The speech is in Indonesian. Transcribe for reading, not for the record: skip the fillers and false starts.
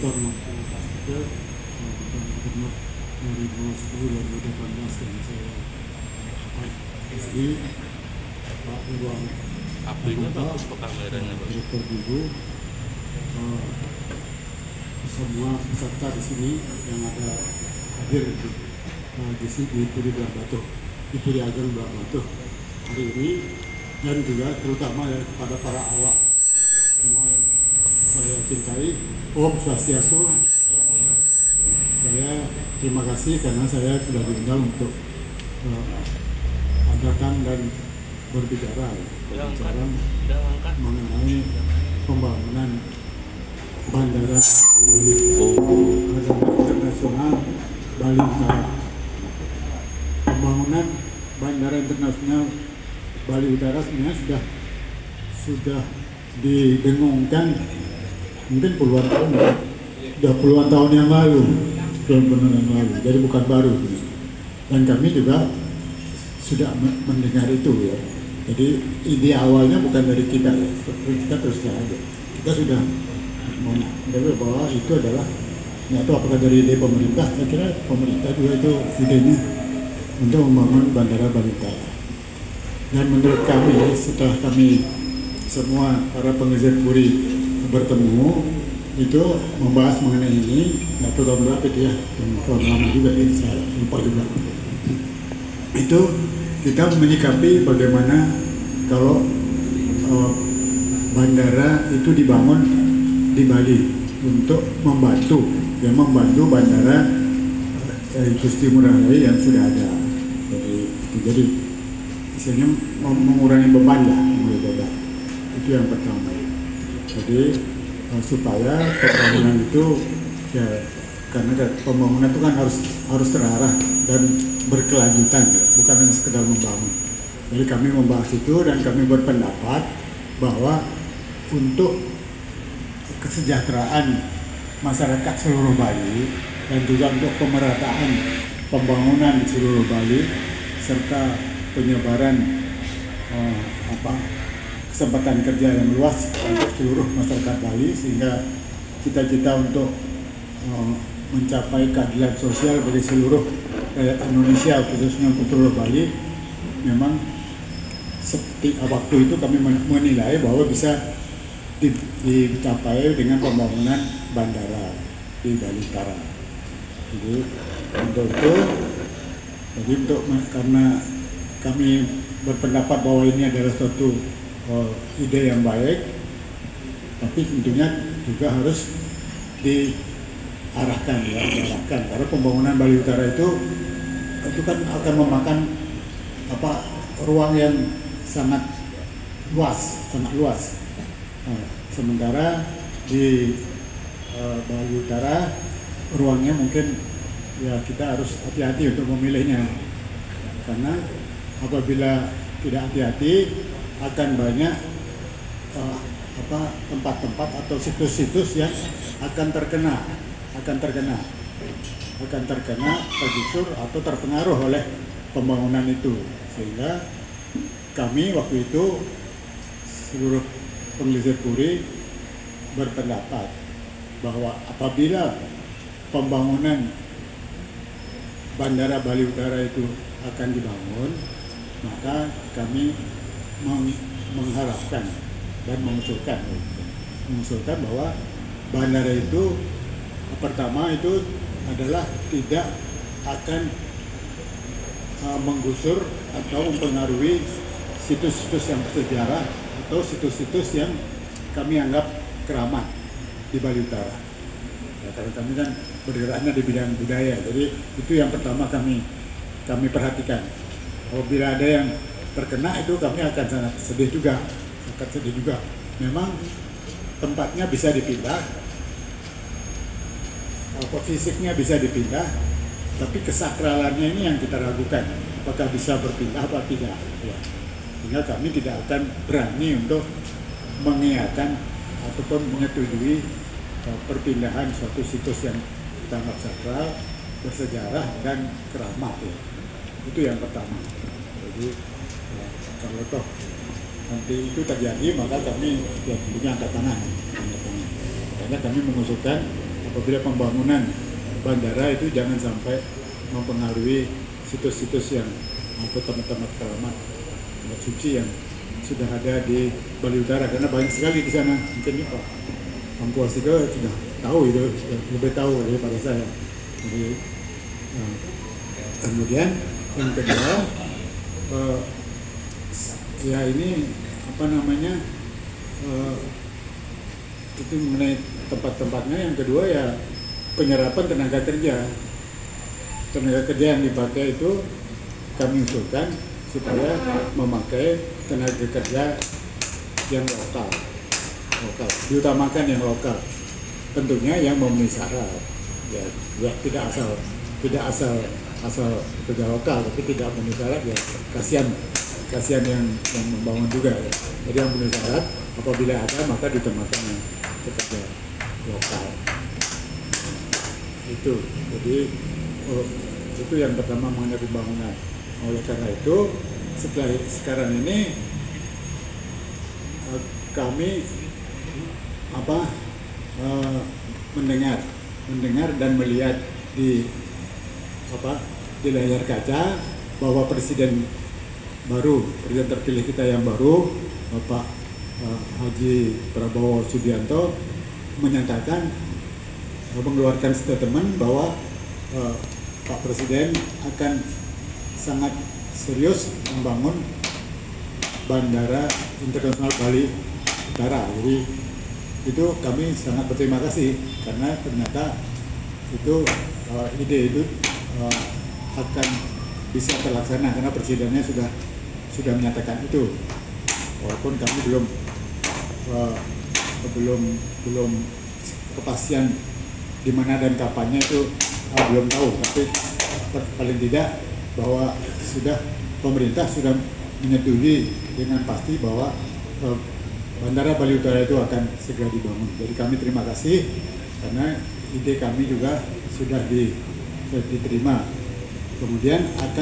Dr. Novel Baswedan, bukan Gubernur 2010-2018 yang saya SI, Pak Irwan Apinya bagus, kameranya bagus. Direktur Bidu, semua peserta di sini yang ada hadir di Puri Batu, di Puri Ageng Batu hari ini, dan juga terutama ya kepada para awak semua yang saya cintai. Om Swastiastu. Saya terima kasih karena saya sudah diundang untuk adakan dan berbicara mengenai pembangunan Bandara Internasional Bali Utara. Pembangunan Bandara Internasional Bali Utara sebenarnya sudah didengungkan mungkin puluhan tahun ya. Sudah puluhan tahun yang lalu, jadi bukan baru. Dan kami juga sudah mendengar itu ya. Jadi ide awalnya bukan dari kita ya, kita terus saja. Kita sudah mendengar bahwa itu adalah, nggak tahu apakah dari ide pemerintah. Saya kira pemerintah juga itu idenya untuk membangun Bandara Bali Utara. Dan menurut kami, setelah kami semua para penggeser Puri bertemu, itu membahas mengenai ini, nggak tahu tahun berapa itu ya, tahun lama juga ya, saya lupa juga. Itu kita menyikapi bagaimana kalau bandara itu dibangun di Bali untuk membantu bandara Igusti Ngurah Rai yang sudah ada. Jadi misalnya mengurangi beban lah, itu yang pertama. Jadi supaya pembangunan itu ya, karena pembangunan itu kan harus terarah dan berkelanjutan, bukan hanya sekedar membangun. Jadi kami membahas itu dan kami berpendapat bahwa untuk kesejahteraan masyarakat seluruh Bali dan juga untuk pemerataan pembangunan di seluruh Bali serta penyebaran kesempatan kerja yang luas untuk seluruh masyarakat Bali, sehingga cita-cita untuk mencapai keadilan sosial bagi seluruh rakyat Indonesia, khususnya untuk seluruh Bali, memang seperti waktu itu kami menilai bahwa bisa dicapai dengan pembangunan bandara di Bali Utara. Jadi karena kami berpendapat bahwa ini adalah suatu ide yang baik, tapi tentunya juga harus diarahkan karena pembangunan Bali Utara itu kan akan memakan ruang yang sangat luas. Sementara di Bali Utara ruangnya mungkin ya kita harus hati-hati untuk memilihnya, karena apabila tidak hati-hati akan banyak tempat-tempat atau situs-situs yang akan terkena tergusur atau terpengaruh oleh pembangunan itu. Sehingga kami waktu itu seluruh penggeser Puri berpendapat bahwa apabila pembangunan Bandara Bali Utara itu akan dibangun, maka kami mengharapkan dan mengusulkan bahwa bandara itu pertama itu adalah tidak akan menggusur atau mempengaruhi situs-situs yang bersejarah atau situs-situs yang kami anggap keramat di Bali Utara. Ya, karena kami kan bergeraknya di bidang budaya, jadi itu yang pertama kami perhatikan. Apabila ada yang terkena itu kami akan sangat sedih juga. Memang tempatnya bisa dipindah, fisiknya bisa dipindah, tapi kesakralannya ini yang kita ragukan, apakah bisa berpindah atau tidak. Ya. Sehingga kami tidak akan berani untuk mengiyakan ataupun menyetujui perpindahan suatu situs yang kita anggap sakral, bersejarah dan keramat. Ya. Itu yang pertama. Jadi kalau toh nanti itu terjadi, maka kami ya tentunya angkat tangan. Karena kami mengusulkan apabila pembangunan bandara itu jangan sampai mempengaruhi situs-situs yang atau tempat-tempat keramat, tempat suci yang sudah ada di Bali Utara, karena banyak sekali di sana. Mungkin Pak Mangkuastika sudah tahu itu, sudah lebih tahu daripada saya. Jadi, kemudian yang kedua, ya ini apa namanya, itu mengenai tempat-tempatnya. Yang kedua ya penyerapan tenaga kerja yang dipakai itu kami usulkan supaya memakai tenaga kerja yang lokal, diutamakan yang lokal, tentunya yang memenuhi syarat, ya tidak asal kerja lokal, tapi tidak memenuhi syarat, ya kasihan yang membangun juga, ya. Jadi yang memenuhi syarat apabila ada maka diutamakan yang pekerja lokal. Itu jadi itu yang pertama mengenai pembangunan. Oleh karena itu sekarang ini kami mendengar dan melihat di layar kaca bahwa presiden terpilih kita yang baru, Bapak Haji Prabowo Subianto, menyatakan, mengeluarkan statement bahwa Pak Presiden akan sangat serius membangun Bandara Internasional Bali Utara. Jadi itu kami sangat berterima kasih karena ternyata itu ide itu akan bisa terlaksana karena presidennya sudah menyatakan itu. Walaupun kami belum kepastian di mana dan kapannya itu belum tahu, tapi paling tidak bahwa pemerintah sudah menyetujui dengan pasti bahwa Bandara Bali Utara itu akan segera dibangun. Jadi kami terima kasih karena ide kami juga sudah diterima. Kemudian akan